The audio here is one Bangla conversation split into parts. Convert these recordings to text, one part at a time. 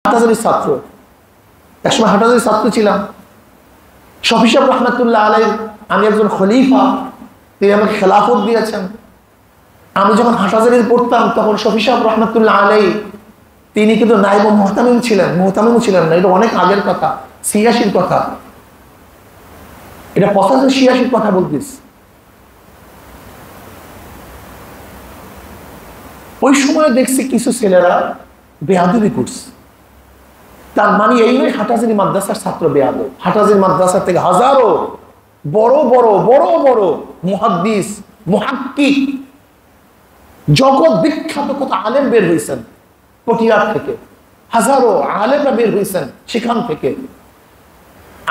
হাটহাজারীর ছাত্র, একসময় হাটহাজারীর ছাত্র ছিলাম। শফি সাহেব রহমতুল্লাহ আলাইহি, আমি একজন খলিফা, তিনি আমাকে খেলাফত দিয়েছেন। আমি যখন হাটহাজারীতে পড়তাম তখন শফি সাহেব রহমতুল্লাহ আলাইহি তিনি কিন্তু নায়েব মুহতামিম ছিলেন, মুহতামিমও ছিলেন না। এটা অনেক আগের কথা, 86-র কথা, এটা 85-86-র কথা বলতেছি। ওই সময় দেখছি কিছু ছেলেরা বেয়াদবি করছে। তার মানে এই নয় হাটহাজারী মাদ্রাসার ছাত্র বেয়াদব। হাটহাজারী মাদ্রাসা থেকে হাজারো বড় বড় বড় বড় মুহাদ্দিস, মুহাক্কিক, জগৎ বিখ্যাত কত আলেম বের হয়েছেন পটিয়ার থেকে, হাজারো আলেমরা বের হয়েছেন সেখান থেকে।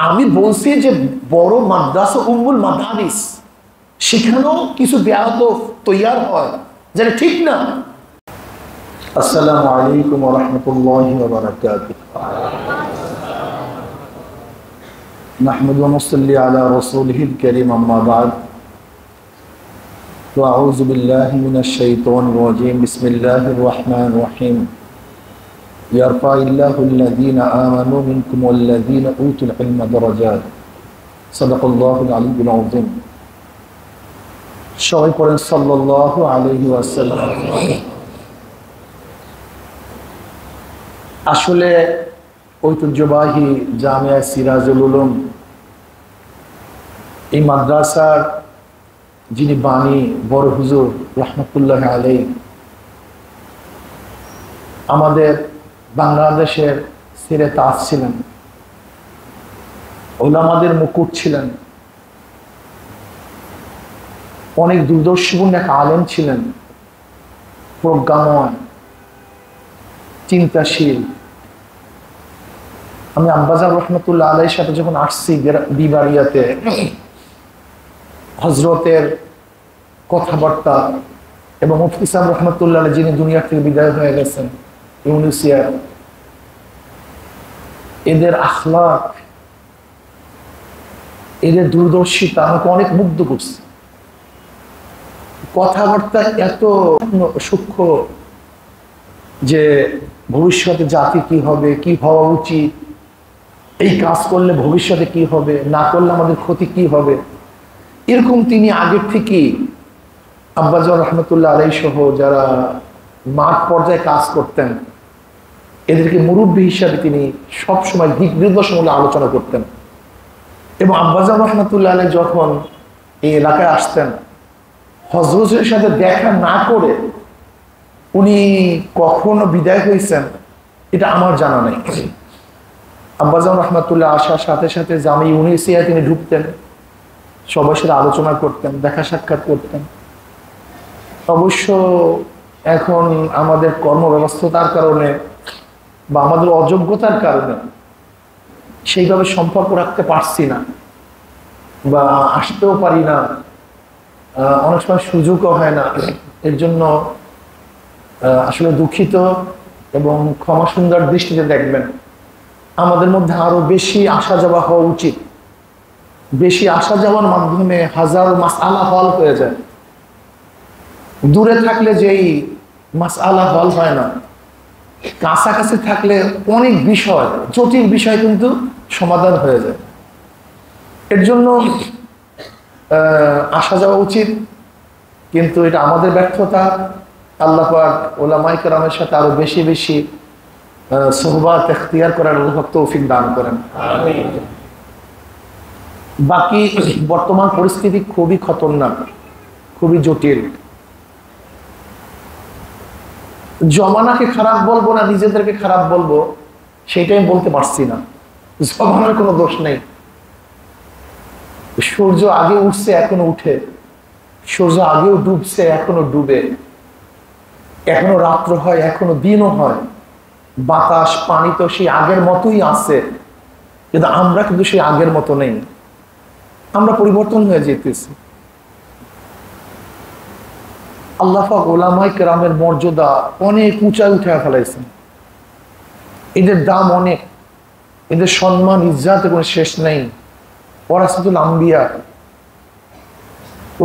আমি বলছি যে বড় মাদ্রাসা উম্মুল মাদারিস, সেখানেও কিছু বেয়াদব তৈয়ার হয়, যেটা ঠিক না। আসসালামু আলাইকুম ওয়া রাহমাতুল্লাহি ওয়া বারাকাতুহু। নাহমাদু ওয়া নুসাল্লি আলা রাসূলিহিল কারীম, আম্মা বা'দ। আউযু বিল্লাহি মিনাশ শাইতানির রাজীম। বিসমিল্লাহির রাহমানির রাহিম। ইয়ারফা'িল্লাহুল লাযীনা আমানু মিনকুম ওয়াল লাযীনা উতুল ইলমা দারাজাত। সাদাকাল্লাহুল আলিয়্যুল আযীম। সবাই পড়েন সাল্লাল্লাহু আলাইহি ওয়াসাল্লাম। আসলে ঐতিহ্যবাহী জামিয়া সিরাজুল উলুম, এই মাদ্রাসার যিনি বাণী বড় হুজুর রহমতুল্লাহ আলাইহি আমাদের বাংলাদেশের সিরে তাজ ছিলেন, উলামাদের মুকুট ছিলেন, অনেক দূরদর্শীপূর্ণ এক আলেম ছিলেন, প্রজ্ঞাময়, চিন্তাশীল। আমি আব্বাজান রহমতুল্লাহ আলাইহির সাথে যখন আসছি বিবাড়িয়াতে, হজরতের কথাবার্তা এবং মুফতি সাহেব রহমতুল্লাহ আলাইহি যিনি দুনিয়া থেকে বিদায় হয়ে গেছেন, ইউনিসিয়া, এদের আখলাক, এদের দূরদর্শিতা আমাকে অনেক মুগ্ধ করছে। কথাবার্তা এত সূক্ষ্ম যে ভবিষ্যতে জাতি কি হবে, কি হওয়া উচিত, এই কাজ করলে ভবিষ্যতে কি হবে, না করলে আমাদের ক্ষতি কি হবে, এরকম তিনি আগের থেকে আব্বাজান রহমতুল্লাহ আলাইহি সহ যারা মাঠ পর্যায়ে কাজ করতেন এদেরকে মুরব্বী হিসাবে তিনি সবসময় দিক নির্দেশমূলক আলোচনা করতেন। এবং আব্বাজান রহমতুল্লাহ আলাইহি যখন এই এলাকায় আসতেন, হজরতের সাথে দেখা না করে উনি কখনো বিদায় হয়েছেন এটা আমার জানা নেই। আব্বাজান রহমতুল্লাহ আসার সাথে সাথে জামি ইউনিসিয়ায় তিনি ঢুকতেন, সবার সাথে আলোচনা করতেন, দেখা সাক্ষাৎ করতেন। অবশ্য এখন আমাদের কর্মব্যবস্থার কারণে বা আমাদের অযোগ্যতার কারণে সেইভাবে সম্পর্ক রাখতে পারছি না বা আসতেও পারি না, অনেক সময় সুযোগও হয় না। এর জন্য আসলে দুঃখিত এবং ক্ষমা সুন্দর দৃষ্টিতে দেখবেন। আমাদের মধ্যে আরো বেশি আসা যাওয়া হওয়া উচিত। বেশি আসা যাওয়ার মাধ্যমে হাজারো মাসআলা হল হয়ে যায়। দূরে থাকলে যেই মাসআলা হল হয় না, কাছাকাছি থাকলে অনেক বিষয়, জটিল বিষয় কিন্তু সমাধান হয়ে যায়। এর জন্য আসা যাওয়া উচিত, কিন্তু এটা আমাদের ব্যর্থতা। আল্লাহ পাক উলামায়ে কেরামের সাথে আরো বেশি বেশি সোহবাত ইখতিয়ার করার আল্লাহ পাক তৌফিক দান করেন। আমিন। বাকি বর্তমান পরিস্থিতি খুবই খতরনাক, খুবই জটিল। জমানাকে খারাপ বলবো না নিজেদেরকে খারাপ বলবো সেটাই বলতে পারছি না। জমানার কোনো দোষ নেই। সূর্য আগে উঠছে এখনো উঠে, সূর্য আগেও ডুবছে এখনো ডুবে, এখনো রাত্র হয় এখনো দিনও হয়। বাতাস পানি তো সেই আগের মতোই আছে, কিন্তু আমরা কিন্তু সেই আগের মতো নেই, আমরা পরিবর্তন হয়ে যেতেছি। আল্লাহ পাক উলামায়ে কেরামের মর্যাদা অনেক উঁচায় উঠে ফেলাইছেন। এদের দাম অনেক, এদের সম্মান ইজ্জতের কোনো শেষ নেই। ওয়ারাসাতুল আম্বিয়া,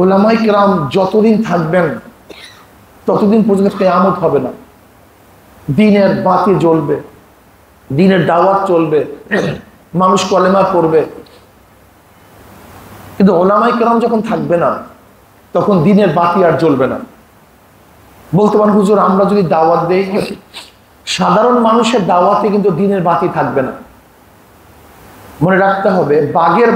উলামায়ে কেরাম যতদিন থাকবেন ততদিন পর্যন্ত কিয়ামত হবে না, দিনের বাতি জ্বলবে। দ্বীনের দাওয়াত চলবে, মানুষ কলেমা পড়বে, কিন্তু ওলামায়ে কেরাম যখন থাকবে না তখন দ্বীনের বাতি আর জ্বলবে না। বলতে পারেন হুজুর আমরা যদি দাওয়াত দেই, সাধারণ মানুষের দাওয়াতে কিন্তু দ্বীনের বাতি থাকবে না। মনে রাখতে হবে বাঘের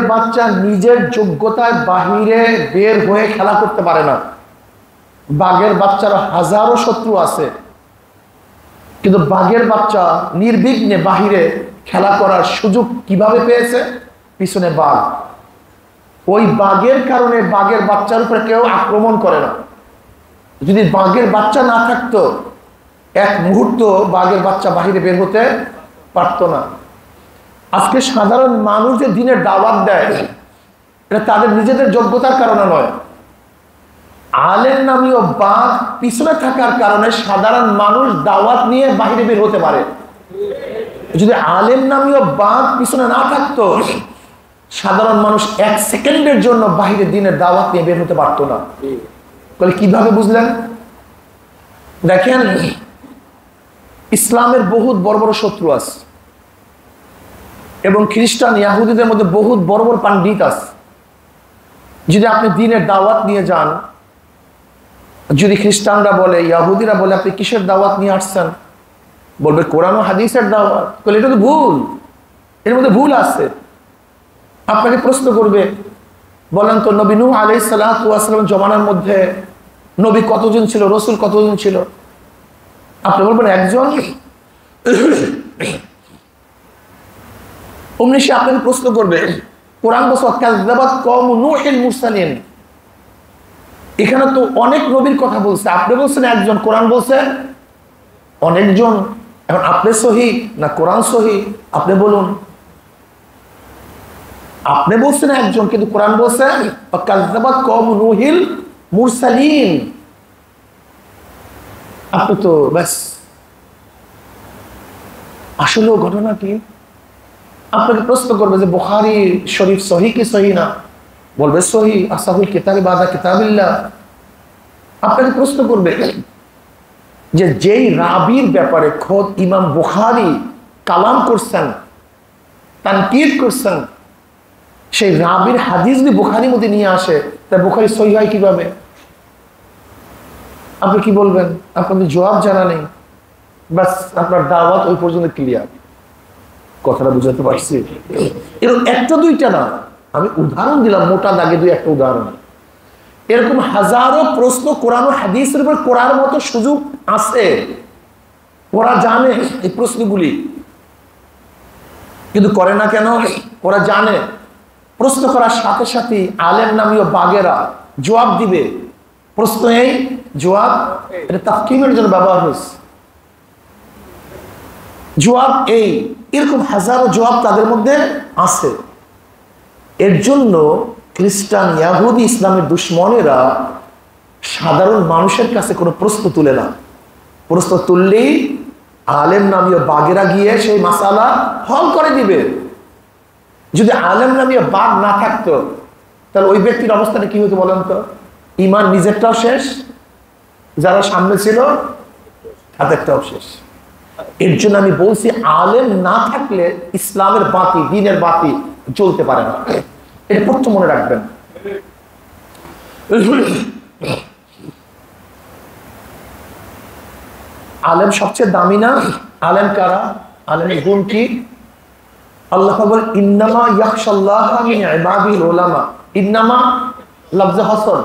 বাচ্চা নিজের যোগ্যতায় বাহিরে বের হয়ে খেলা করতে পারে না। বাঘের বাচ্চার হাজারো শত্রু আছে, কিন্তু বাঘের বাচ্চা নির্বিঘ্নে বাহিরে খেলা করার সুযোগ কিভাবে পেয়েছে? পিছনে বাঘ। ওই বাঘের কারণে বাঘের বাচ্চার উপরে কেউ আক্রমণ করে না। যদি বাঘের বাচ্চা না থাকতো, এক মুহূর্ত বাঘের বাচ্চা বাহিরে বের হতে পারত না। আজকে সাধারণ মানুষ যে দ্বীনের দাওয়াত দেয়, এটা তাদের নিজেদের যোগ্যতার কারণে নয়, আলেম নামীয় বাঘ পিছনে থাকার কারণে সাধারণ মানুষ দাওয়াত নিয়ে বাহিরে বের হতে পারে। যদি আলেম নামীয় বাঘ পিছনে না থাকতো, সাধারণ মানুষ এক সেকেন্ডের জন্য বাহিরে দ্বীনের দাওয়াত নিয়ে বের হতে পারতো না। বলে কিভাবে বুঝলেন? দেখেন, ইসলামের বহুত বড় বড় শত্রু আছে, এবং খ্রিস্টান ইহুদিদের মধ্যে বহুত বড় বড় পণ্ডিত আছে। যদি আপনি দ্বীনের দাওয়াত নিয়ে যান, যদি খ্রিস্টানরা বলে, ইহুদিরা বলে আপনি কিসের দাওয়াত নিয়ে আসছেন, বলবে কোরআন ও হাদিসের দাওয়াত। বলে এটা তো ভুল, এর মধ্যে ভুল আছে। আপনাকে প্রশ্ন করবে, বলেন তো নবী নূহ আলাইহিস সালাতু ওয়াস সালাম জমানার মধ্যে নবী কতজন ছিল, রাসূল কতজন ছিল? আপনি বলবেন একজন। অমনি সে আপনাকে প্রশ্ন করবে, কোরআন বলছে কাযযাবাত কওমু নূহিল মুরসালিন, এখানে তো অনেক নবীর কথা বলছে, আপনি বলছেন একজন, কোরআন বলছে অনেকজন। এখন আপনি সহি না কোরআন সহি? আপনি বলুন। আপনি বলছেন একজন, কিন্তু কোরআন বলছে কাযযাবাত কওমু নূহিল মুরসালিন। আপনি তো ব্যাস। আসলে ঘটনা কি? আপনাকে প্রশ্ন করবে যে বুখারী শরীফ সহি কি সহি না? বলবে সহি, আসাহুল কিতাবি বাদা কিতাবিল্লাহ। আপনাকে প্রশ্ন করবে যে যেই রাবির ব্যাপারে খোদ ইমাম বুখারী কালাম করছেন, তানকিদ করছেন, সেই রাবির হাদিস যদি বুখারীর মধ্যে নিয়ে আসে, তা বুখারী সহি হয় কিভাবে? আপনি কি বলবেন? আপনাদের জবাব জানা নেই, বাস আপনার দাওয়াত ওই পর্যন্ত ক্লিয়ার। কথাটা বুঝাতে পারছি? এরকম একটা দুইটা না, আমি উদাহরণ দিলাম মোটা দাগে, দুই একটা উদাহরণ। এরকম হাজারো প্রশ্ন কোরআন ও হাদিসের উপর করার মতো সুযোগ আছে, ওরা জানে এই প্রশ্নগুলি, কিন্তু করে না কেন? ওরা জানে প্রশ্ন করার সাথে সাথে আলেম নামীয় বাগেরা জবাব দিবে। প্রশ্ন এই, জবাব, এটা তাফকিমের জন্য ব্যবহার হয়েছে। জবাব এই, এরকম হাজারো জবাব তাদের মধ্যে আছে। এর জন্য খ্রিস্টান ইহুদি ইসলামের দুশ্মনেরা সাধারণ মানুষের কাছে কোনো প্রশ্ন তুলে না। প্রশ্ন তুললেই আলেম নামীয় বাগেরা গিয়ে সেই মাসালা হল করে দিবে। যদি আলেম নামীয় বাগ না থাকতো, তাহলে ওই ব্যক্তির অবস্থাটা কি হতো বলেন তো? ইমান নিজেরটাও শেষ, যারা সামনে ছিল তাদেরটাও শেষ। এর জন্য আমি বলছি, আলেম না থাকলে ইসলামের বাতি, দ্বীনের বাতি জ্বলতে পারে না। এটা প্রথম মনে রাখবেন। আলেম সবচেয়ে দামি না? আলেম কারা? আলেমের গুণ কি? আল্লাহ বলেন ইন্নামা ইয়াখশাল্লাহা মিন ইবাদিল উলামা। ইন্নামা লফজে হাসর,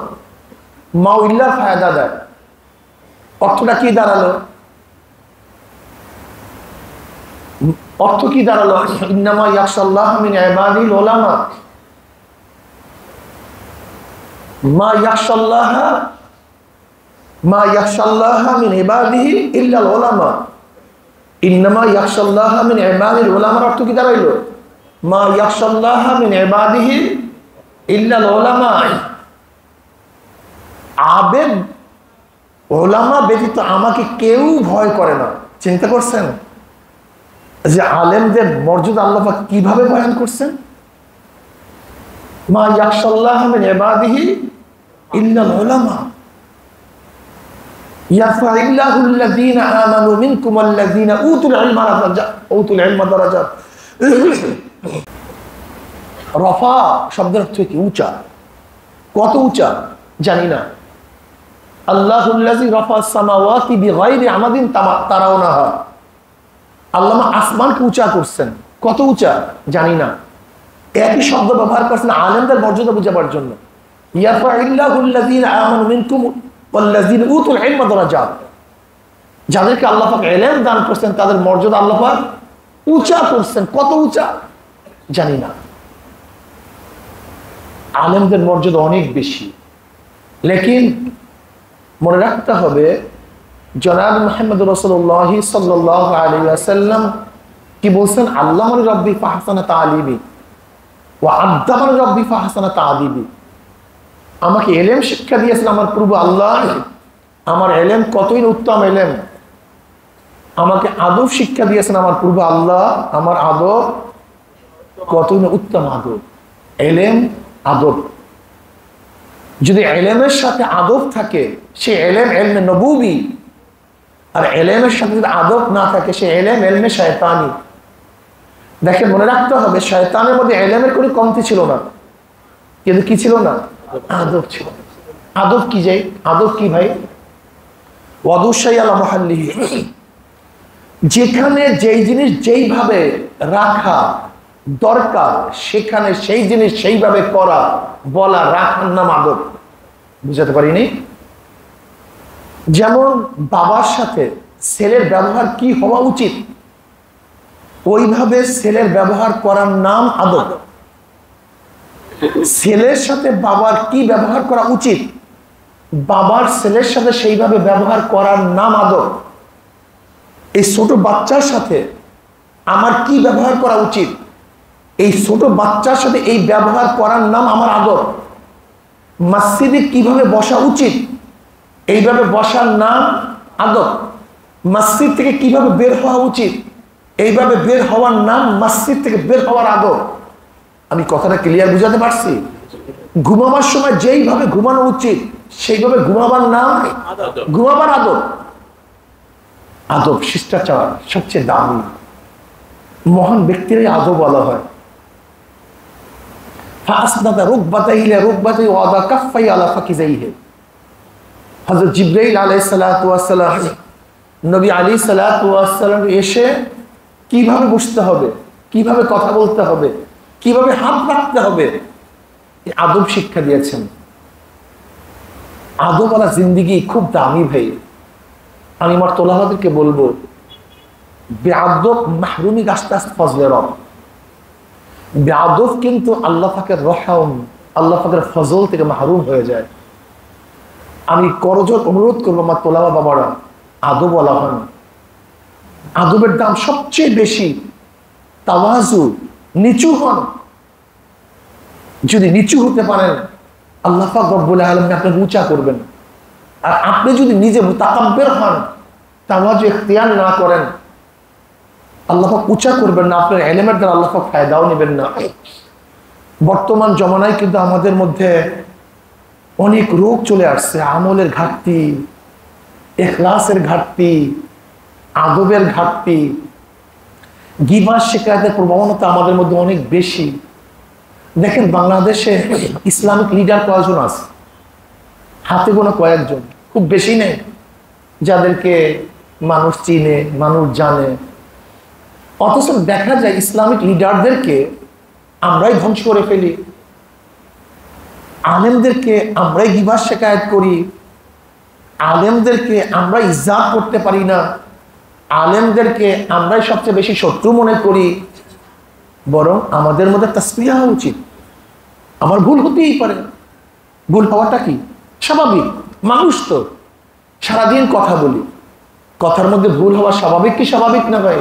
মাউইল্লা ফায়দা দেয়। অর্থটা কি দাঁড়ালো? অর্থ কি দাঁড়ালো? ইন্নামা ইয়াখশাল্লাহা মিন ইবাদিল উলামা। মা ইয়াখশাল্লাহা মিন ইবাদিহি ইল্লাল উলামা। ইন্নামা ইয়াখশাল্লাহা মিন ইবাদিল উলামার অর্থ কি দাঁড়াইলো? মা ইয়াখশাল্লাহা মিন ইবাদিহি ইল্লাল উলামা। আবেদ উলামা ব্যতীত আমাকে কেউ ভয় করে না। চিন্তা করছেন যে আলেমদের মর্যাদা আল্লাহ পাক কিভাবে বয়ান করছেন? মা ইয়াখশাল্লাহা মিন ইবাদিহি ইল্লাল উলামা। ইয়ারফাইল্লাহুল্লাযীনা আমানু মিনকুম ওয়াল্লাযীনা উতুল ইলমা দারাজাত। রফা শব্দের অর্থ কি? উঁচা। কত উঁচা জানি না। আল্লাহুল্লাযী রাফা'আস সামাওয়াতি বিগাইরি আমাদিন তারাউনাহা। আল্লাহ আসমানকে উঁচা করছেন। কত উঁচা জানি না। একই শব্দ ব্যবহার করছেন আলেমদের মর্যাদা বোঝাবার জন্য। ইয়ারফাইল্লাহুল্লাযীনা আমানু মিনকুম ওয়াল্লাযীনা উতুল ইলমা দারাজাত। যাদেরকে আল্লাহ পাক ইলম দান করছেন তাদের মর্যাদা আল্লাহ পাক উঁচা করছেন। কত উঁচা জানি না। আলেমদের মর্যাদা অনেক বেশি, লেকিন মনে রাখতে হবে জনাব মুহাম্মদ রাসূলুল্লাহ সাল্লাল্লাহু আলাইহি ওয়াসাল্লাম কি বলছেন? আল্লামানি রাব্বি ফাহসানা তা'লিমি ওয়া আদ্দাবানি রাব্বি ফাহসানা তা'দিবি। আমাকে ইলম শিক্ষা দিয়েছেন আমার প্রভু আল্লাহ, আমার ইলম কতই না উত্তম ইলম। আমাকে আদব শিক্ষা দিয়েছেন আমার প্রভু আল্লাহ, আমার আদব কতই না উত্তম আদব। ইলম আদব, যদি ইলমের সাথে আদব থাকে সে ইলম ইলমে নবুবী, আর ইলমের সাথে যদি আদব না থাকে সে ইলম ইলমে শয়তানি। দেখেন মনে রাখতে হবে শয়তানের মধ্যে ইলমের কোনো কমতি ছিল না, কিন্তু কি ছিল না? আদব ছিল। আদব কি যাই? আদব কি ভাই? ওয়াদুশাই আলা মুহাল্লিহি। যেখানে যেই জিনিস যেইভাবে রাখা দরকার সেখানে সেই জিনিস সেইভাবে করা, বলা, রাখার নাম আদব। বুঝাতে পারিনি? যেমন বাবার সাথে ছেলের ব্যবহার কি হওয়া উচিত ওইভাবে ছেলের ব্যবহার করার নাম আদব। ছেলের সাথে বাবার কি ব্যবহার করা উচিত বাবার ছেলের সাথে সেইভাবে ব্যবহার করার নাম আদব। এই ছোট বাচ্চার সাথে আমার কি ব্যবহার করা উচিত এই ছোট বাচ্চার সাথে এই ব্যবহার করার নাম আমার আদব। মসজিদে কিভাবে বসা উচিত এইভাবে বসার নাম আদব। মসজিদ থেকে কিভাবে বের হওয়া উচিত এইভাবে বের হওয়ার নাম মসজিদ থেকে বের হওয়ার আদব। আমি কথাটা ক্লিয়ার বুঝাতে পারছি? ঘুমাবার সময় যেইভাবে ঘুমানো উচিত সেইভাবে ঘুমাবার নাম ঘুমাবার আদব। আদব শিষ্টাচার সবচেয়ে দামি, মহান ব্যক্তির আদব বলা হয়। ফাসনাদা রুকবাতাইহি ইলা রুকবাতাইহি ওয়া আদা কাফাই আলা ফাকিজাইহি। হযরত জিবরাইল আলাইহিস সালাতু ওয়াস সালাম নবী আলাইহিস সালাতু ওয়াস সালাম এসে কিভাবে বসতে হবে, কিভাবে কথা বলতে হবে, কিভাবে হাত রাখতে হবে এই আদব শিক্ষা দিয়েছেন। আদবওয়ালা জিন্দেগি খুব দামি ভাই। আমি আমার তোলাবাদেরকে বলবো বেআদব মাহরুমি গাছটাস ফজলে রব। বেআদব কিন্তু আল্লাহ পাকের রহম, আল্লাহ পাকের ফজল থেকে মাহরুম হয়ে যায়। আমি করজোর অনুরোধ করবো আমার তোলাবা বাবারা আদব ওয়ালা হন। আদবের দাম সবচেয়ে বেশি। তাওয়াজু, নিচু হন। যদি নিচু হতে পারেন আল্লাহ পাক রব্বুল আলামিন আপনাকে উঁচা করবেন। আর আপনি যদি নিজে মুতাকাব্বির হন, তাওয়াজু ইখতিয়ার না করেন, আল্লাহ পাক উঁচা করবেন না। আপনার ইলমের দ্বারা আল্লাহ পাক ফায়দাও নেবেন না। বর্তমান জমানায় কিন্তু আমাদের মধ্যে অনেক রোগ চলে আসছে। আমলের ঘাটতি, ইখলাসের ঘাটতি, আদবের ঘাটতি, গীবত শিকায়তের প্রবণতা আমাদের মধ্যে অনেক বেশি। দেখেন বাংলাদেশে ইসলামিক লিডার কয়েকজন আছে, হাতে গোনা কয়েকজন, খুব বেশি নেই, যাদেরকে মানুষ চিনে, মানুষ জানে। অথচ দেখা যায় ইসলামিক লিডারদেরকে আমরাই ধ্বংস করে ফেলি, আলেমদেরকে আমরাই গীবত শিকায়ত করি, আলেমদেরকে আমরা ইজ্জাত করতে পারি না, আলেমদেরকে আমরাই সবচেয়ে বেশি শত্রু মনে করি। বরং আমাদের মধ্যে তাসবিহ হওয়া উচিত। আমার ভুল হতেই পারে, ভুল হওয়াটা কি স্বাভাবিক, মানুষ তো সারাদিন কথা বলি, কথার মধ্যে ভুল হওয়া স্বাভাবিক কি স্বাভাবিক না ভাই?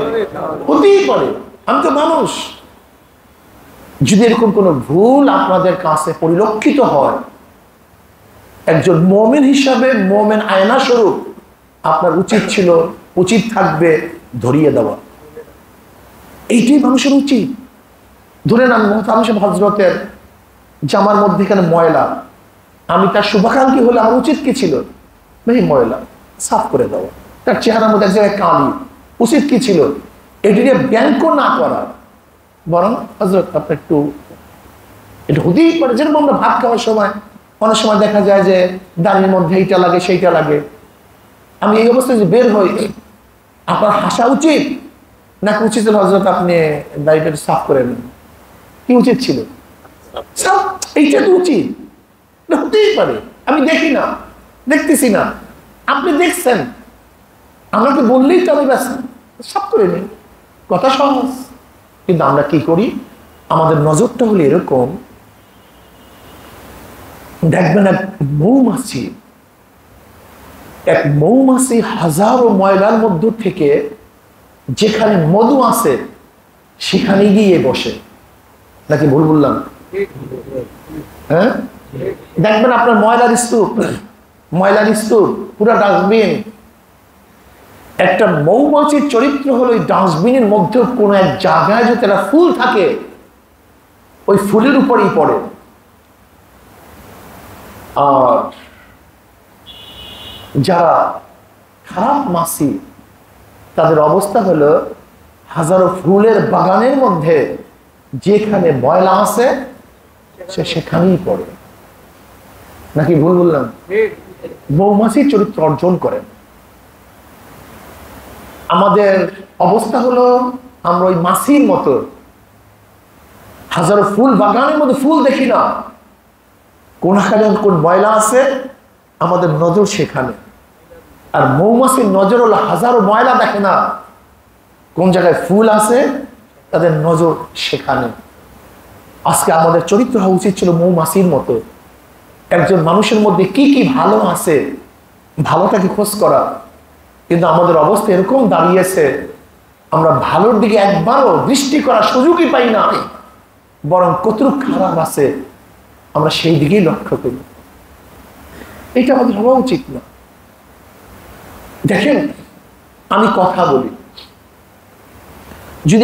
হতেই পারে, আমি তো মানুষ। যদি এরকম কোনো ভুল আপনাদের কাছে পরিলক্ষিত হয়, একজন মুমিন হিসাবে, মুমিন আয়না স্বরূপ আপনার উচিত ছিল, উচিত থাকবে ধরিয়ে দেওয়া। এইটাই মানুষের উচিত। ধরেন আমি মোহতারাম সাহেব হযরতের জামার মধ্যে এখানে ময়লা, আমি তার শুভাকাঙ্ক্ষী হলে আমার উচিত কি ছিল? ভাই ময়লা, সাফ করে দেওয়া। তার চেহারার মধ্যে এক জায়গায় কালি, উচিত কি ছিল এটি নিয়ে ব্যাংক না করা, বরং হযরত আপনি একটু এটা হতেই পারে। যেরকম আমরা ভাত খাওয়ার সময় অনেক সময় দেখা যায় যে দাড়ির মধ্যে এইটা লাগে সেইটা লাগে, আমি এই অবস্থায় যে বের হই, আপনার হাসা উচিত নাকি উচিত ছিল হযরত আপনি দাড়িটা একটু সাফ করে নেন? কি উচিত ছিল? সাফ, এইটা তো উচিত, হতেই পারে। আমি দেখি না, দেখতেছি না, আপনি দেখছেন, আমাকে বললেই তো আমি ব্যাস সাফ করে নিই, কথা সহজ। কিন্তু আমরা কি করি, আমাদের নজরটা হলো এরকম, দেখবেন এক মৌমাছি হাজারো ময়লার মধ্য থেকে যেখানে মধু আছে সেখানে গিয়ে বসে, নাকি ভুল বললাম? হ্যাঁ, দেখবেন আপনার ময়লার স্তূপ পুরো ডাস্টবিন, একটা মৌমাছির চরিত্র হলো ওই ডাস্টবিনের মধ্যে কোন এক জায়গায় যদি একটা ফুল থাকে ওই ফুলের উপরেই পড়ে। আর যারা খারাপ মাছি তাদের অবস্থা হলো হাজারো ফুলের বাগানের মধ্যে যেখানে ময়লা আছে সে সেখানেই পড়ে, নাকি ভুল বললাম? মৌমাছির চরিত্র অর্জন করেন। আমাদের অবস্থা হলো আমরা ওই মাছির মতো, হাজারো ফুল বাগানের মধ্যে ফুল দেখি না, কোন ময়লা আছে আমাদের নজর সেখানে। আর মৌমাছির নজর হলো হাজারো ময়লা দেখে না, কোন জায়গায় ফুল আছে তাদের নজর সেখানে। আজকে আমাদের চরিত্র হওয়া উচিত ছিল মৌমাছির মতো, একজন মানুষের মধ্যে কি কি ভালো আছে ভালোটাকে খোঁজ করা। কিন্তু আমাদের অবস্থা এরকম দাঁড়িয়েছে, আমরা ভালোর দিকে একবারও দৃষ্টি করার সুযোগই পাই না, বরং কতটুকু খারাপ আছে আমরা সেই দিকেই লক্ষ্য করি। এটা আমাদের হওয়া উচিত না। দেখেন, আমি কথা বলি, যদি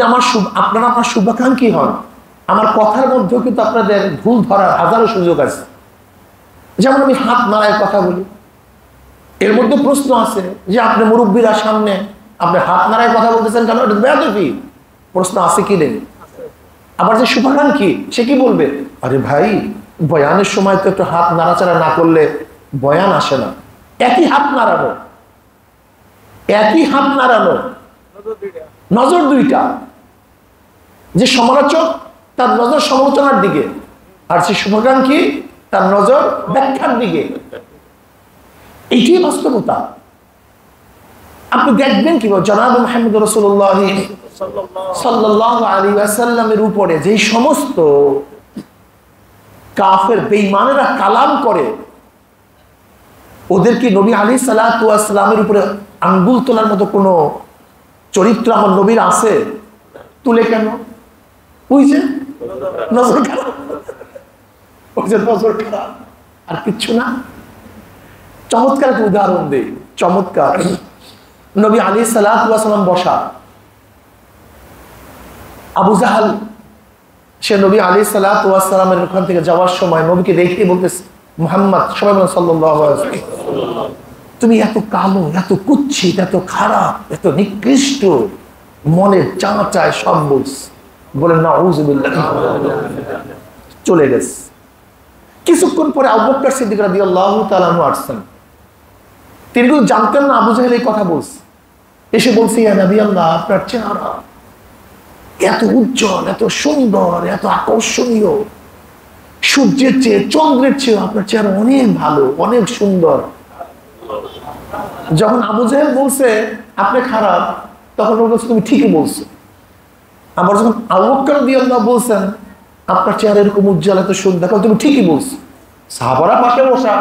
আপনারা আমার শুভাকাঙ্ক্ষী হন, আমার কথার মধ্যেও কিন্তু আপনাদের ভুল ধরার হাজারো সুযোগ আছে। যেমন আমি হাত নাড়ায় কথা বলি, এর মধ্যে প্রশ্ন আছে যে আপনি মুরব্বীরা সামনে আপনি হাত নাড়ায় কথা বলতেছেন কেন? এটা বেয়াদবি, প্রশ্ন আছে কি নেই? আবার যে শুভাকাঙ্ক্ষী সে কি বলবে, আরে ভাই বয়ানের সময় তো একটু হাত নাড়াচাড়া না করলে বয়ান আসে না। একই হাত নাড়ানো, নজর দুইটা। যে সমালোচক তার নজর সমালোচনার দিকে, আর যে শুভাকাঙ্ক্ষী তার নজর ব্যাখ্যার দিকে। এইটাই বাস্তবতা। আপনি দেখবেন কি জনাব মুহাম্মদ রাসূলুল্লাহ সাল্লাল্লাহু আলাইহি ওয়াসাল্লামের উপরে যে সমস্ত কাফের বেঈমানেরা কালাম করে, ওদের কি নবী আলাইহিস সালাতু ওয়াস সালামের উপরে আঙ্গুল তোলার মতো কোনো চরিত্র আমার নবীর আছে? তুলে কেন? ওই যে নজর খারাপ, আর কিচ্ছু না। চমৎকার একটা উদাহরণ দেই, চমৎকার। নবী আলাইহিস সালাতু ওয়াস সালাম বসা, আবু জাহাল সে নবী আলাইহিস সালাতু ওয়াস সালামের ওখান থেকে যাওয়ার সময় নবীকে দেখে বলতেছে, মুহাম্মদ, সবাই বলেন সাল্লাল্লাহু আলাইহি ওয়াসাল্লাম, তুমি এত কালো, এত কুৎসিত, এত খারাপ, এত নিকৃষ্ট, মনের চাঁচায় সব বলেন নাউযুবিল্লাহ। চলে গেছে। কিছুক্ষণ পরে আবু বকর সিদ্দিক রাদিয়াল্লাহু তাআলা আনহু আসছেন। তিনি কিন্তু জানতেন না আবু জাহেল এই কথা বলছে। এসে বলছে, ইয়া নবী আল্লাহ, আপনার চেহারা এত উজ্জ্বল, এত সুন্দর, এত আকর্ষণীয়, সূর্যের চেয়ে চন্দ্রের চেয়ে আপনার চেহারা অনেক ভালো, অনেক সুন্দর। যখন আবু জাহেল বলছে আপনি খারাপ, তখন ও বলছে তুমি ঠিকই বলছো। আবার যখন আবু বকর রাদিয়াল্লাহু বলছেন আপনার চেহারা এরকম উজ্জ্বল, এত সুন্দর, তুমি ঠিকই বলছো। সাহাবারা পাশে বসা,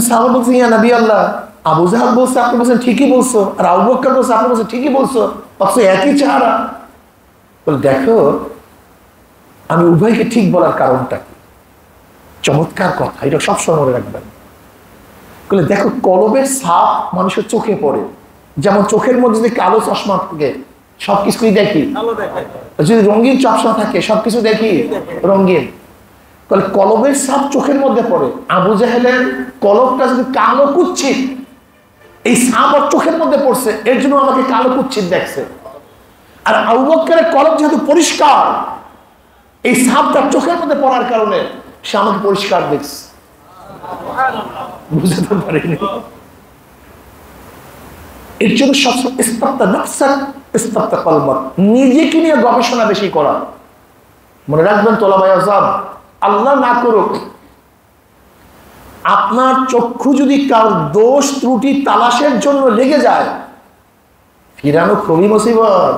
সাহাবা বলছে, ইয়া নবী আল্লাহ, আবু জাহেল বলছে আপনি বলছেন ঠিকই বলছো, আর আবু বকর বলছে আপনি বলছেন ঠিকই বলছো, অথচ একই চেহারা। বলে দেখো, আমি উভয়কে ঠিক বলার কারণটা কি? চমৎকার কথা, এটা সবসময় মনে রাখবেন। বলে দেখো, কলবের ছাপ মানুষের চোখে পড়ে, যেমন চোখের মধ্যে যদি কালো চশমা থাকে সবকিছুই দেখি, যদি রঙিন চশমা থাকে সবকিছু দেখি রঙিন। তাহলে কলবের সাপ চোখের মধ্যে পড়ে। আবু জাহেলের কলবটা যদি কালো কুচ্ছিত, এই সাপ আর চোখের মধ্যে পড়ছে, এর জন্য আমাকে কালো কুচ্ছিত দেখছে। আর আবু বকরের কলব যেহেতু পরিষ্কার, এই সাপটা চোখের মধ্যে পড়ার কারণে সে আমাকে পরিষ্কার দেখছে। বুঝতে পারিনি। এর জন্য সবসময় ইস্তাফতা নাফসাক ইস্তাফতা কলবাক, নিজেকে নিয়ে গবেষণা বেশি করা। মনে রাখবেন তোলাবাই আযাব, আল্লাহ না করুক আপনার চক্ষু যদি কারোর দোষ ত্রুটি তালাশের জন্য লেগে যায়, ফিরানো খুবই মুসিবত।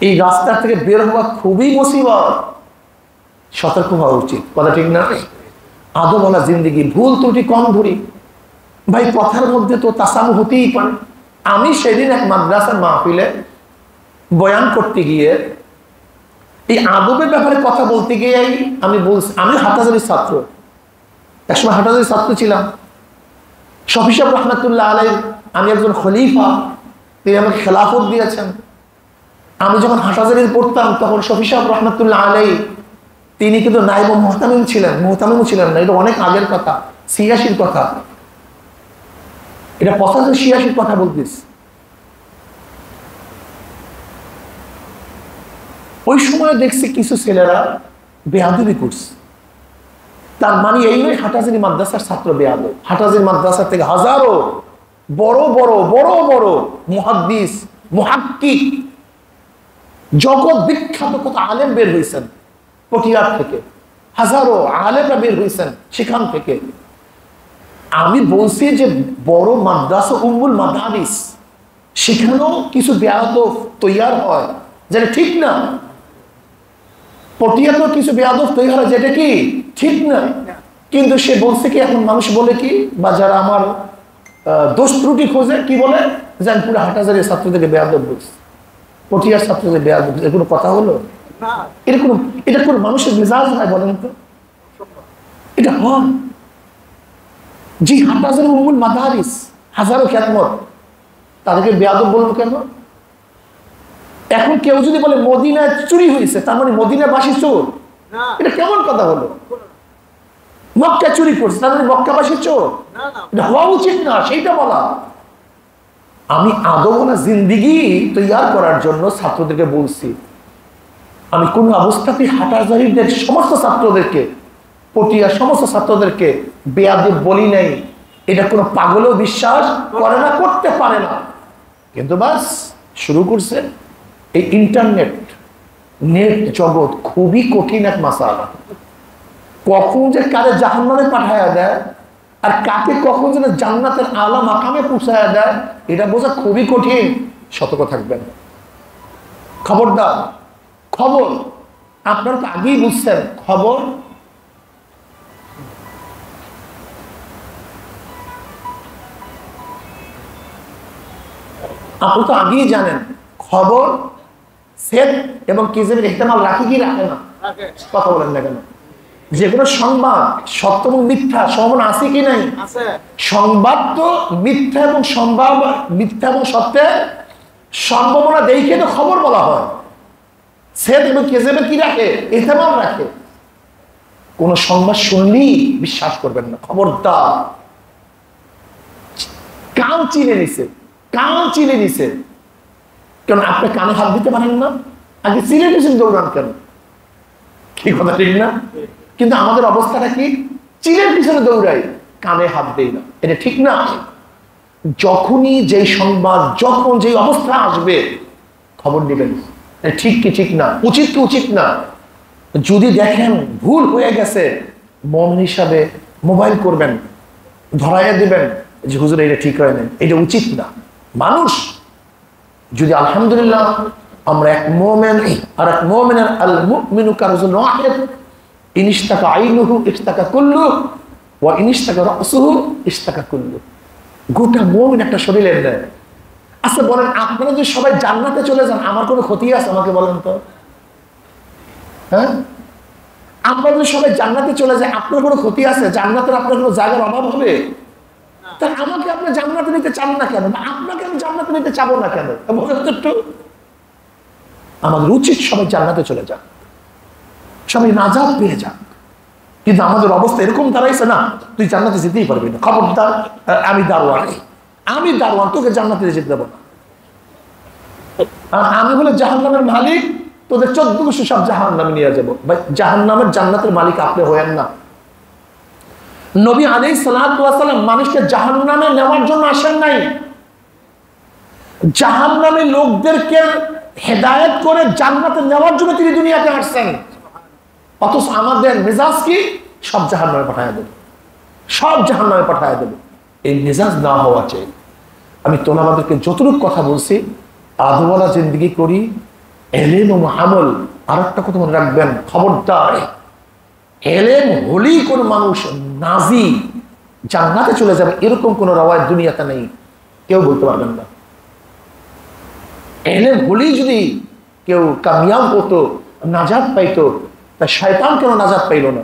এই রাস্তা থেকে বের হওয়া খুবই মুসিবত। সতর্ক হওয়া উচিত, কথা ঠিক না? আদবওয়ালা জিন্দেগি, ভুল ত্রুটি কম ধরি ভাই, কথার মধ্যে তো তাসামু হতেই পারে। আমি সেদিন এক মাদ্রাসার মাহফিলে বয়ান করতে গিয়ে এই আদবের ব্যাপারে কথা বলতে গিয়ে আমি বলছি, আমি হাটহাজারীর ছাত্র, একসময় হাটহাজারীর ছাত্র ছিলাম। শফি সাহেব রহমাতুল্লাহ আলাইহি, আমি একজন খলিফা, তিনি আমাকে খেলাফত দিয়েছেন। আমি যখন হাটহাজারীর পড়তাম তখন শফি সাহেব রহমাতুল্লাহ আলাইহি তিনি কিন্তু নায়েব মুহতামিম ছিলেন, মুহতামিমও ছিলেন না। এটা অনেক আগের কথা, ৮৬-র কথা, এটা ৮৫-৮৬-র কথা বলতেছি। ওই সময় দেখছি কিছু ছেলেরা বেয়াদবি করছে। তার মানে এই নয় হাটহাজারী মাদ্রাসার ছাত্র বেয়াদব। হাটহাজারী মাদ্রাসা থেকে হাজারো বড় বড় বড় বড় মুহাদ্দিস, মুহাক্কিক, জগৎ বিখ্যাত কত আলেম বের হয়েছেন পটিয়ার থেকে, হাজারো আলেমরা বের হয়েছেন সেখান থেকে। আমি বলছি যে বড় মাদ্রাসা উম্মুল মাদারিস, সেখানেও কিছু বেয়াদব তৈয়ার হয়, যেটা ঠিক না। পটিয়াতেও কিছু বেয়াদব তৈরি হয়, যেটা কি ঠিক না। কিন্তু সে বলছে কি, এখন মানুষ বলে কি, বা যারা আমার দোষ ত্রুটি খোঁজে কি বলে, যে আমি পুরো হাটহাজারীর ছাত্রদেরকে বেয়াদব বলছি, পটিয়ার ছাত্রদের বেয়াদব। এর কোনো কথা হলো? এটা কোন মানুষের মেজাজ হয় বলেন তো? এটা হয়। জি, হাটহাজারী উম্মুল মাদারিস, হাজারো খ্যাতমত, তাদেরকে বেয়াদব বলবো কেন? এখন কেউ যদি বলে মদিনায় চুরি হয়েছে, তার মানে মদিনাবাসী চোর, এটা কেমন কথা হলো? মক্কা চুরি করছে, তার মানে মক্কাবাসী চোর, এটা হওয়া উচিত না, সেইটা বলা। আমি আদবওয়ালা জিন্দেগি তৈয়ার করার জন্য ছাত্রদেরকে বলছি, আমি কোন অবস্থাতেই হাটহাজারীদের সমস্ত ছাত্রদেরকে, পটিয়ার সমস্ত ছাত্রদেরকে বেয়াদব বলি নাই। এটা কোনো পাগলেও বিশ্বাস করে না, করতে পারে না। কিন্তু বাস শুরু করছে। এই ইন্টারনেট, নেট জগৎ খুবই কঠিন এক মাসালা। কখন যে কারে জাহান্নামে পাঠায়া দেয় আর কাকে কখন যেন জান্নাতের আলা মাকামে পৌঁছায়া দেয়, এটা বোঝা খুবই কঠিন। সতর্ক থাকবেন, খবরদার। খবর আপনারা তো আগেই বুঝছেন, খবর আপনি তো আগেই জানেন, খবর সেট এবং কিজেবের ইহতিমাল রাখে কি রাখে না? কথা বলেন না কেন? যে কোনো সংবাদ সত্য এবং মিথ্যা সম্ভাবনা আছে কি নাই? সংবাদ তো মিথ্যা এবং মিথ্যা এবং সত্যের সম্ভাবনা দেখে তো খবর বলা হয়। সেট এবং কিজেবের কি রাখে? ইহতিমাল রাখে। কোন সংবাদ শুনলেই বিশ্বাস করবেন না, খবরদার। কান চিনে নিছে, কান চিনে নিছে। কেন আপনি কানে হাত দিতে পারেন না? আগে চিনে নিছেন, দৌড়ান কেন? কি কথা ঠিক না? কিন্তু আমাদের অবস্থাটা কি? চিনের পিছনে দৌড়াই, কানে হাত দেই না। এটা ঠিক না। যখনই যেই সংবাদ, যখন যেই অবস্থা আসবে, খবর নেবেন। ঠিক কি ঠিক না, উচিত কি উচিত না। যদি দেখেন ভুল হয়ে গেছে, মন হিসাবে মোবাইল করবেন, ধরাইয়া দিবেন যে হুজুর এটা ঠিক হয় না, এটা উচিত না। মানুষ যদি আলহামদুলিল্লাহ আমরা এক মুমিন আর এক মুমিনের আল মুমিনু কারজুল ওয়াহিদ ইনিশতাকা আইনুহু ইশতাকা কুল্লু ওয়া ইনিশতাকা রাসুহু ইশতাকা কুল্লু। গোটা মুমিন একটা শরীরের নেয়। আচ্ছা বলেন, আপনারা যদি সবাই জান্নাতে চলে যান, আমার কোনো ক্ষতি আছে? আমাকে বলেন তো। হ্যাঁ, আপনারা যদি সবাই জান্নাতে চলে যায়, আপনার কোনো ক্ষতি আছে? জান্নাতের আপনার কোনো জায়গার অভাব হবে? তা আমাকে আপনি জান্নাতে নিতে চান না কেন? আপনাকে আমি জান্নাতে নিতে চাবো না কেন? আমাদের উচিত সবাই জান্নাতে চলে যান। সবাই নাজাত পেয়ে যাক। কিন্তু আমাদের অবস্থা এরকম দাঁড়াইছে, না তুই জান্নাতে যেতেই পারবি না, খবরদার, আমি দারোয়ান, তোকে জান্নাতে যেতে দেবো না। আমি হলে জাহান্নামের মালিক, তোদের 14 বছর সব জাহান্নামে নিয়ে যাবো। ভাই জাহান্নামের জান্নাতের মালিক আপনি হয়েন না। নবী আলাইহিস সালাতু ওয়াস সালাম মানুষকে জাহান্নামে নেওয়ার জন্য আসেন নাই, জাহান্নামে লোকদেরকে হেদায়েত করে জান্নাতে নেওয়ার জন্য তিনি দুনিয়াতে আসছেন। অথচ আমাদের মেজাজ কি? সব জাহান্নামে পাঠায় দেবে, সব জাহান্নামে পাঠায় দেবে। এই মেজাজ না হওয়া চাই। আমি তোলাবাদেরকে যতটুকু কথা বলছি, আদওয়ালা জিন্দেগি করি, এলেম ও আমল। আর একটা কথা মনে রাখবেন, খবরদার, এলেম হলেই কোন মানুষ নাজি জান্নাতে চলে যাবে এরকম কোন রাওয়ায়াত দুনিয়াতে নেই, কেউ বলতে পারবেন না। এলেম হলেই যদি কেউ কামিয়াব হতো, নাজাত পাইতো, তা শয়তান কেন নাজাত পাইল না?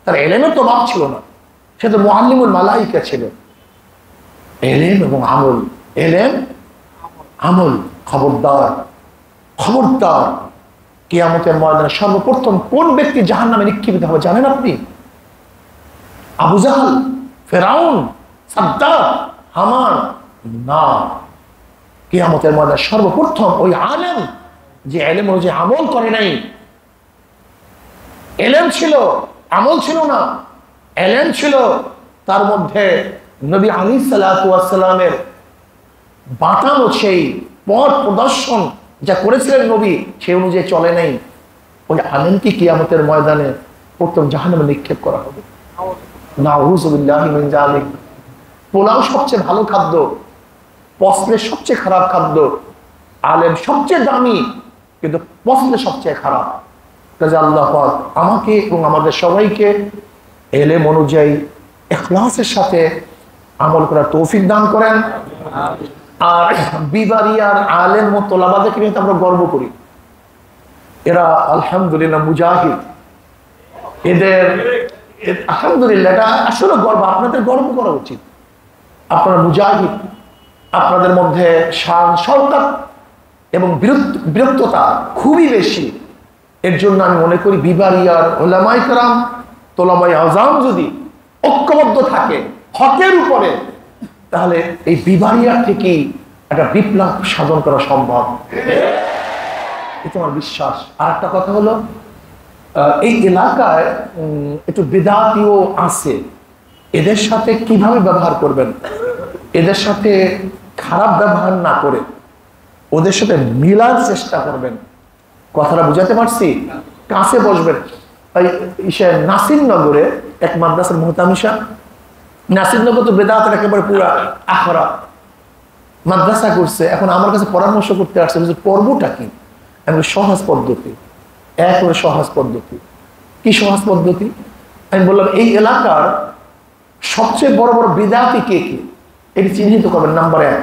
তার এলেমের তো অভাব ছিল না, সে তো মুআল্লিমুল মালাইকা ছিল। এলেম এবং আমল, এলেম আমল। খবরদার, খবরদার, কিয়ামতের ময়দানে সর্বপ্রথম কোন ব্যক্তি জাহান্নামে নিক্ষেপিত হবে জানেন আপনি? আবু জাহল, ফেরাউন, সাদ্দাত, হামান না। কিয়ামতের ময়দানে সর্বপ্রথম ওই আলেম, যে এলেম অনুযায়ী আমল করে নাই। এলেম ছিল, আমল ছিল না। এলেম ছিল, তার মধ্যে নবী আলাইহিস সালাতু ওয়াস সালামের বাতানো সেই পথ প্রদর্শন যা করেছিলেন নবী, সেই অনুযায়ী চলে নাই। ওই আলেমকে কিয়ামতের ময়দানে প্রথম জাহান্নামে নিক্ষেপ করা হবে। নাউযু বিল্লাহি মিন যালিক। পোলাও সবচেয়ে ভালো খাদ্য, পছলে সবচেয়ে খারাপ খাদ্য। আলেম সবচেয়ে দামি, কিন্তু পছলে সবচেয়ে খারাপ। কাজে আল্লাহ পাক আমাকে এবং আমাদের সবাইকে এলেম অনুযায়ী ইখলাসের সাথে আমল করার তৌফিক দান করেন। আর বিবারিয়ার আলেম ও তোলাবাদেরকে নিয়ে আমরা গর্ব করি। এরা আলহামদুলিল্লাহ মুজাহিদ। এদের আলহামদুলিল্লাহ, এটা আসলে গর্ব, আপনাদের গর্ব করা উচিত। আপনারা মুজাহিদ, আপনাদের মধ্যে শান শওকত এবং বিরক্ততা খুবই বেশি। এর জন্য আমি মনে করি বিবারিয়ার উলামায়ে কেরাম, তোলাবায়ে আযম যদি ঐক্যবদ্ধ থাকে হকের উপরে, তাহলে এই বিবারিয়ার থেকে একটা বিপ্লব সাধন করা সম্ভব, এটা আমার বিশ্বাস। আর একটা কথা হলো, এই এলাকায় একটু বিদআতিও আছে, এদের সাথে কিভাবে ব্যবহার করবেন, এদের সাথে খারাপ ব্যবহার না করে ওদের সাথে মিলার চেষ্টা করবেন। কথাটা বুঝাতে পারছি? কাছে বসবেন। নাসিরনগরে এক মাদ্রাসার মুহতামিশা, নাসিরনগর তো বেদাতের একেবারে পুরা আখড়া মাদ্রাসা করছে। এখন আমার কাছে পরামর্শ করতে আসছে যে পর্বটা কি? আমি সহজ পদ্ধতি, একেবারে সহজ পদ্ধতি। কি সহজ পদ্ধতি? আমি বললাম এই এলাকার সবচেয়ে বড় বড় বিদআতি কে কে, এটি চিহ্নিত করবেন। নাম্বার 1।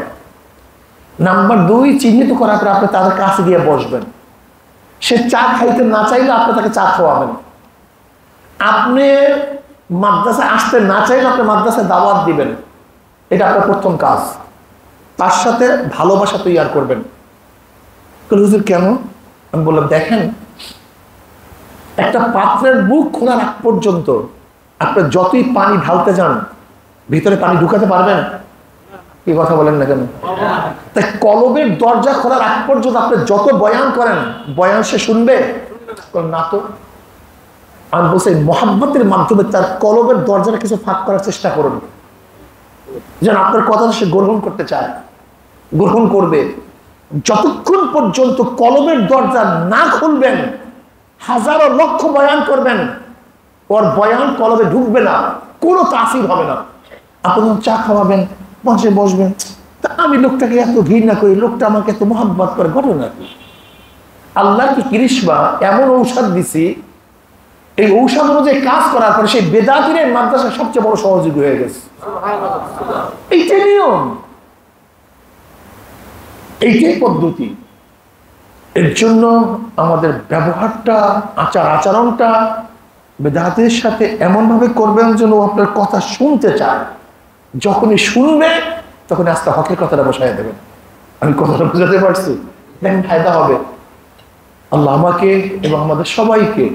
নাম্বার 2, চিহ্নিত করার পর আপনি তাদের কাছে গিয়ে বসবেন। সে চা খাইতে না চাইলে আপনি তাকে চা খাওয়াবেন। আপনি মাদ্রাসায় আসতে না চাইলে আপনি মাদ্রাসায় দাওয়াত দিবেন। এটা আপনার প্রথম কাজ। তার সাথে ভালোবাসা তৈরি করবেন। হুজুর কেন? আমি বললাম দেখেন, একটা পাত্রের মুখ খোলার আগ পর্যন্ত আপনি যতই পানি ঢালতে যান, ভিতরে পানি ঢুকাতে পারবেন? কি কথা বলেন না কেন? তাই কলবের দরজা খোলার আগ পর্যন্ত আপনি যত বয়ান করেন, বয়ান সে শুনবে না তো? আমি বলছি মহাব্বতের মাধ্যমে তার কলবের দরজাটা কিছু ফাঁক করার চেষ্টা করুন, যেন আপনার কথা সে গ্রহণ করতে চায়, গ্রহণ করবে। যতক্ষণ পর্যন্ত কলবের দরজা না খুলবেন, হাজারো লক্ষ বয়ান করবেন, ওর বয়ান কলবে ঢুকবে না, কোনো তাসির হবে না। আপনি চা খাওয়াবেন, পাশে বসবেন, তা আমি লোকটাকে এত ঘৃণা করি, লোকটা আমাকে এত মহাব্বত করে, ঘটনা কি? আল্লাহ কি কৃষ্ণা এমন ঔষধ দিছি, এই ঔষধ অনুযায়ী কাজ করার পরে সেই বেদাতির মাদ্রাসা সবচেয়ে বড় সহযোগী হয়ে গেছে। এইটাই নিয়ম, এইটাই পদ্ধতি। এর জন্য আমাদের ব্যবহারটা, আচরণটা বেদাতের সাথে এমন ভাবে করবেন যেন আপনার কথা শুনতে চায়। যখনই শুনবে তখন আস্তে হকের কথাটা বসায় দেবেন। আমি কথাটা বুঝাতে পারছি? দেখেন ফায়দা হবে। আল্লাহ আমাকে এবং আমাদের সবাইকে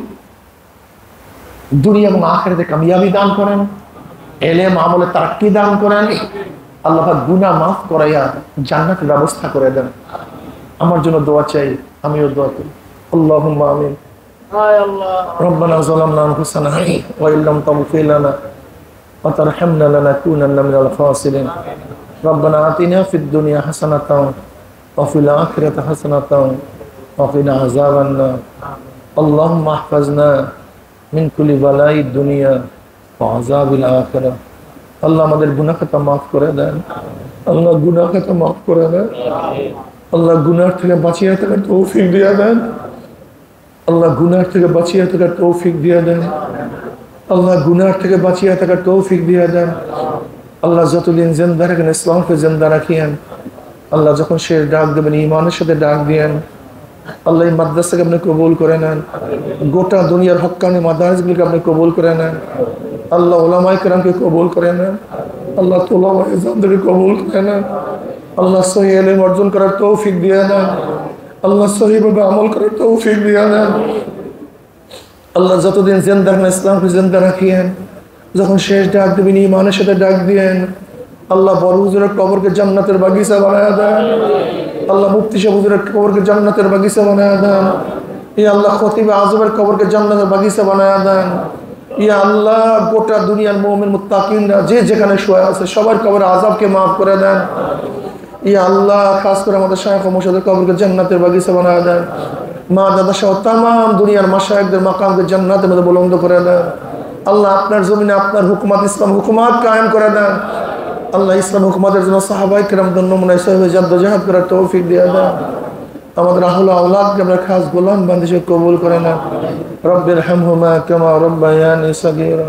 দুনিয়া এবং আখিরাতে কামিয়াবি দান করেন, ইলম আমলে তারাক্কি দান করেন। আল্লাহ পাক গুনাহ মাফ করাইয়া জান্নাতের ব্যবস্থা করে দেন। আমার জন্য দোয়া চাই, আমিও দোয়া করি। আল্লাহুম্মা আমিন। ربنا ظلمنا أنفسنا وإن لم تغفر لنا وترحمنا لنكونن من الخاسرين ربنا آتنا في الدنيا حسنة وفي الآخرة حسنة وقنا عذاب النار اللهم احفظنا من كل بلاء الدنيا وعذاب الآخرة আল্লাহ আমাদের গুনাহ খাতা মাফ করে দেন, আল্লাহ গুনাহ খাতা মাফ করে দেন, আল্লাহ গুনাহ থেকে বাঁচিয়ে থাকার তৌফিক দিয়ে দেন, আল্লাহ গুনাহ থেকে বাঁচিয়ে থাকার তৌফিক দিয়ে দেন, আল্লাহ গুনাহ থেকে বাঁচিয়ে থাকার তৌফিক দিয়ে দেন। আল্লাহ যতদিন জিন্দা রাখেন ইসলামকে জিন্দা রাখিয়েন। আল্লাহ যখন শেষ ডাক দেবেন ঈমানের সাথে ডাক দিয়েন। আল্লাহ এই মাদ্রাসাকে আপনি কবুল করে নেন, গোটা দুনিয়ার হক্কানি মাদারিসগুলোকে আপনি কবুল করে নেন। আল্লাহ উলামায়ে কেরামকে কবুল করে নেন, আল্লাহ তুলাবায়ে ইলমকে কবুল করে নেন। আল্লাহ সহিহ ইলম অর্জন করার তৌফিক দিয়ে দেন, আল্লাহ সহিভাবে আমল করার তৌফিক দিয়ে দেন। আল্লাহ যতদিন জিন্দা রাখেন ইসলামকে জিন্দা রাখিয়েন। যখন শেষ ডাক দেবেন ঈমানের সাথে ডাক দিয়েন। আল্লাহ বড় হুজুরের কবরকে জান্নাতের বাগিচা বানায়া দেন। আল্লাহ মুফতি সাহেব হুজুরের কবরকে জান্নাতের বাগিচা বানায়া দেন। ইয়া আল্লাহ খতিব আযমের কবরকে জান্নাতের বাগিচা বানায়া দেন। ইয়া আল্লাহ গোটা দুনিয়ার মুমিন মুত্তাকিনরা যে যেখানে শুয়ে আছে সবার কবরের আযাবকে maaf করে দেন। ইয়া আল্লাহ খাস করে আমাদের শায়খ ও মুর্শিদের কবরকে জান্নাতের বাগিচা বানায়া দেন। মা দাদা সহ तमाम দুনিয়ার মাশায়েখদের মাকামকে জান্নাতের মধ্যে বুলন্দ করে দেন। আল্লাহ আপনার জমিনে আপনার হুকুমত ইসলাম হুকুমত কায়েম করে দেন। আল্লাহ ইসলাম হুকুমতের জন্য সাহাবায়ে কেরামদের নমুনায় সহিহ জাদ্দোজাহাদ করার তৌফিক দিয়ে দেন। আমাদের আহলে আওলাদকে আমরা খাস গোলাম বান্দি কবুল করে নেন। রব্বির হামহুমা কামা রাব্বায়ানি সগীরা।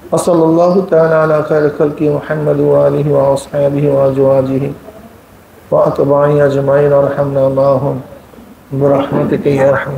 ওয়া সাল্লাল্লাহু তাআলা আলা খায়রি খালকি মুহাম্মদ ওয়া আলিহি ওয়া আসহাবিহি ওয়া আজওয়াজিহি ওয়া আতবাঈহি আজমাইন ওয়ারহামনা মাআহুম বিরহমাতিকা ইয়া আরহাম।